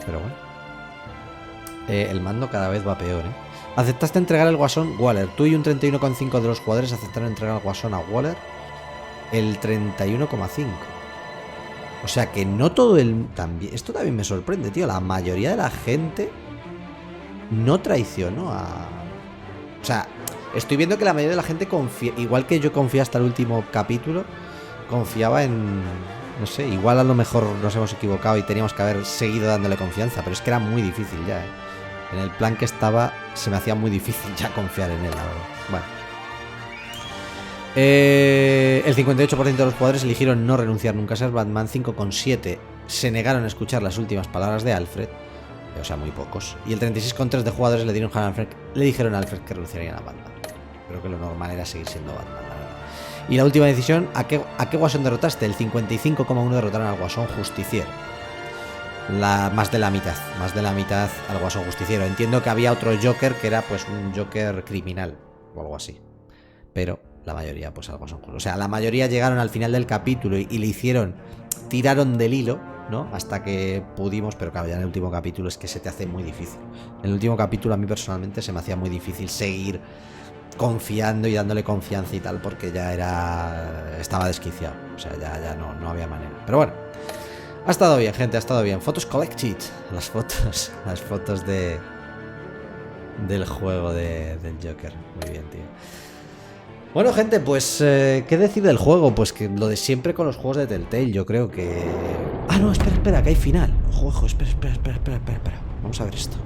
Pero bueno. El mando cada vez va peor, ¿eh? Aceptaste entregar el Guasón Waller. Tú y un 31,5% de los jugadores aceptaron entregar el Guasón a Waller. El 31,5%. O sea que no todo el... También, esto también me sorprende, tío. La mayoría de la gente no traicionó a... O sea, estoy viendo que la mayoría de la gente confía... Igual que yo confié hasta el último capítulo, confiaba en... No sé, igual a lo mejor nos hemos equivocado y teníamos que haber seguido dándole confianza. Pero es que era muy difícil ya, ¿eh? En el plan que estaba, se me hacía muy difícil ya confiar en él, la verdad. Bueno. El 58% de los jugadores eligieron no renunciar nunca a ser Batman. 5,7% se negaron a escuchar las últimas palabras de Alfred. O sea, muy pocos. Y el 36,3% de jugadores le dijeron a Alfred que renunciarían a Batman. Creo que lo normal era seguir siendo Batman, la verdad. Y la última decisión, ¿a qué Guasón derrotaste? El 55,1% derrotaron al Guasón Justiciero. Más de la mitad al Guasón Justiciero. Entiendo que había otro Joker que era pues un Joker criminal o algo así. Pero la mayoría pues al Guasón Justiciero. O sea, la mayoría llegaron al final del capítulo y le tiraron del hilo, ¿no? Hasta que pudimos, pero claro, ya en el último capítulo es que se te hace muy difícil. En el último capítulo a mí personalmente se me hacía muy difícil seguir confiando y dándole confianza y tal, porque ya estaba desquiciado. O sea, ya no había manera. Pero bueno, ha estado bien, gente, ha estado bien. Fotos collected. Las fotos del juego del Joker. Muy bien, tío. Bueno, gente, pues ¿qué decir del juego? Pues que lo de siempre con los juegos de Telltale. Yo creo que... Ah, no, espera, que hay final. Ojo, espera. Vamos a ver esto.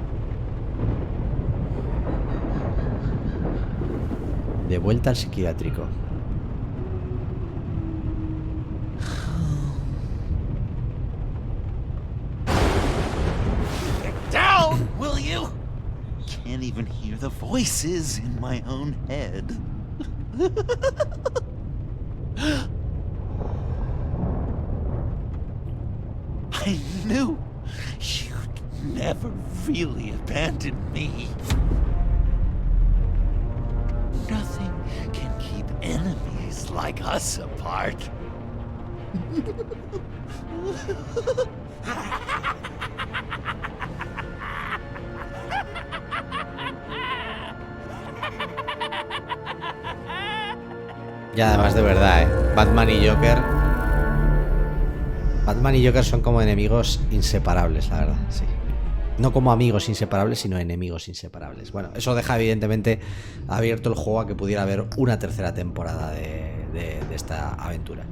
De vuelta al psiquiátrico. Down, will you? Can't even hear the voices in my own head. I knew you'd never really abandon me. Nothing can keep enemies like us apart. Y además de verdad, Batman y Joker son como enemigos inseparables, la verdad, sí. No como amigos inseparables, sino enemigos inseparables. Bueno, eso deja evidentemente abierto el juego a que pudiera haber una tercera temporada de esta aventura.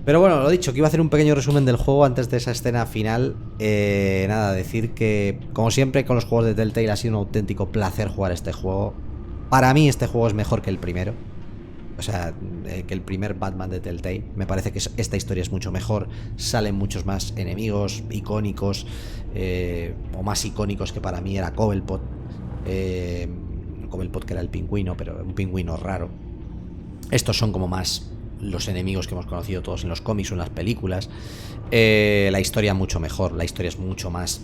Pero bueno, lo dicho, que iba a hacer un pequeño resumen del juego antes de esa escena final. Nada, decir que, como siempre, con los juegos de Telltale ha sido un auténtico placer jugar este juego. Para mí este juego es mejor que el primero. O sea, que el primer Batman de Telltale. Me parece que esta historia es mucho mejor. Salen muchos más enemigos icónicos, o más icónicos que para mí era Cobblepot. Cobblepot, que era el pingüino, pero un pingüino raro. Estos son como más los enemigos que hemos conocido todos en los cómics o en las películas. La historia mucho mejor. La historia es mucho más...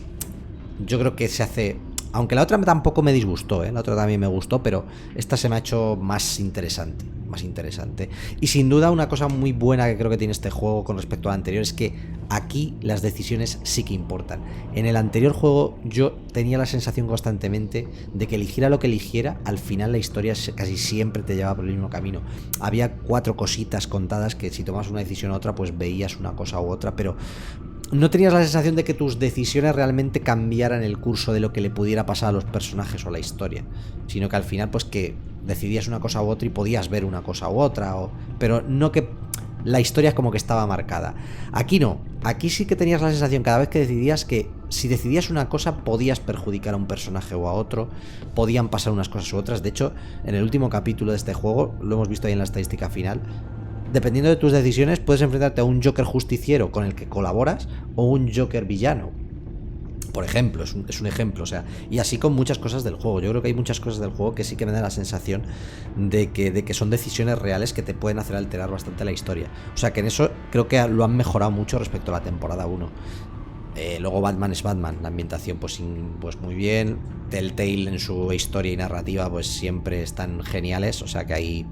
Yo creo que se hace... Aunque la otra tampoco me disgustó, la otra también me gustó, pero esta se me ha hecho más interesante. Y sin duda una cosa muy buena que creo que tiene este juego con respecto al anterior es que aquí las decisiones sí que importan. En el anterior juego yo tenía la sensación constantemente de que eligiera lo que eligiera, al final la historia casi siempre te llevaba por el mismo camino. Había 4 cositas contadas que si tomas una decisión u otra pues veías una cosa u otra, pero no tenías la sensación de que tus decisiones realmente cambiaran el curso de lo que le pudiera pasar a los personajes o a la historia, sino que al final pues que decidías una cosa u otra y podías ver una cosa u otra, pero no que la historia como que estaba marcada. Aquí no, aquí sí que tenías la sensación cada vez que decidías que si decidías una cosa podías perjudicar a un personaje o a otro, podían pasar unas cosas u otras. De hecho, en el último capítulo de este juego, lo hemos visto ahí en la estadística final, dependiendo de tus decisiones puedes enfrentarte a un Joker justiciero con el que colaboras o un Joker villano, por ejemplo. Es un ejemplo, o sea, y así con muchas cosas del juego. Yo creo que hay muchas cosas del juego que sí que me dan la sensación de que son decisiones reales que te pueden hacer alterar bastante la historia. O sea, que en eso creo que lo han mejorado mucho respecto a la temporada 1. Luego Batman es Batman, la ambientación pues muy bien, Telltale en su historia y narrativa pues siempre están geniales, o sea que ahí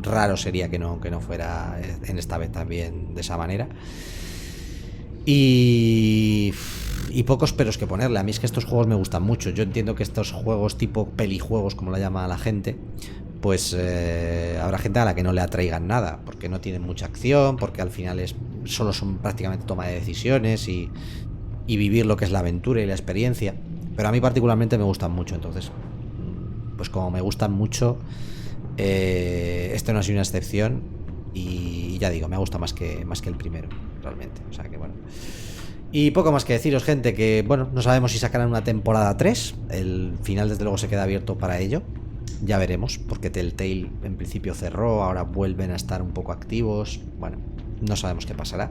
raro sería que no fuera en esta vez también de esa manera. Y pocos peros que ponerle. A mí es que estos juegos me gustan mucho. Yo entiendo que estos juegos tipo pelijuegos, como la llama la gente, pues habrá gente a la que no le atraigan nada, porque no tienen mucha acción, porque al final solo son prácticamente toma de decisiones y vivir lo que es la aventura y la experiencia. Pero a mí particularmente me gustan mucho. Entonces, pues como me gustan mucho, este no ha sido una excepción. Y ya digo, me gusta más que el primero, realmente. O sea que bueno. Y poco más que deciros, gente, que bueno, no sabemos si sacarán una temporada 3. El final desde luego se queda abierto para ello. Ya veremos, porque Telltale en principio cerró, ahora vuelven a estar un poco activos. Bueno, no sabemos qué pasará.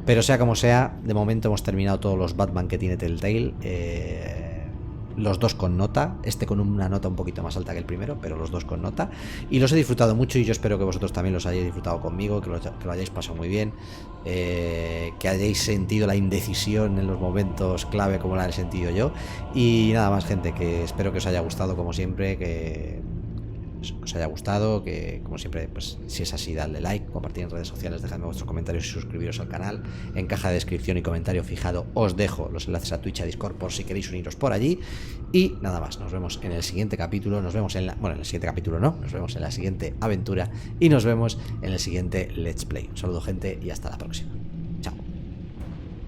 Pero sea como sea, de momento hemos terminado todos los Batman que tiene Telltale. Los dos con nota, este con una nota un poquito más alta que el primero, pero los dos con nota. Y los he disfrutado mucho y yo espero que vosotros también los hayáis disfrutado conmigo, que lo hayáis pasado muy bien, que hayáis sentido la indecisión en los momentos clave como la he sentido yo. Y nada más, gente, que espero que os haya gustado como siempre, que os haya gustado, que como siempre, pues si es así, dadle like, compartid en redes sociales, dejadme vuestros comentarios y suscribiros al canal. En caja de descripción y comentario fijado os dejo los enlaces a Twitch, a Discord, por si queréis uniros por allí. Y nada más, nos vemos en el siguiente capítulo, nos vemos en el siguiente capítulo nos vemos en la siguiente aventura y nos vemos en el siguiente Let's Play. Un saludo, gente, y hasta la próxima.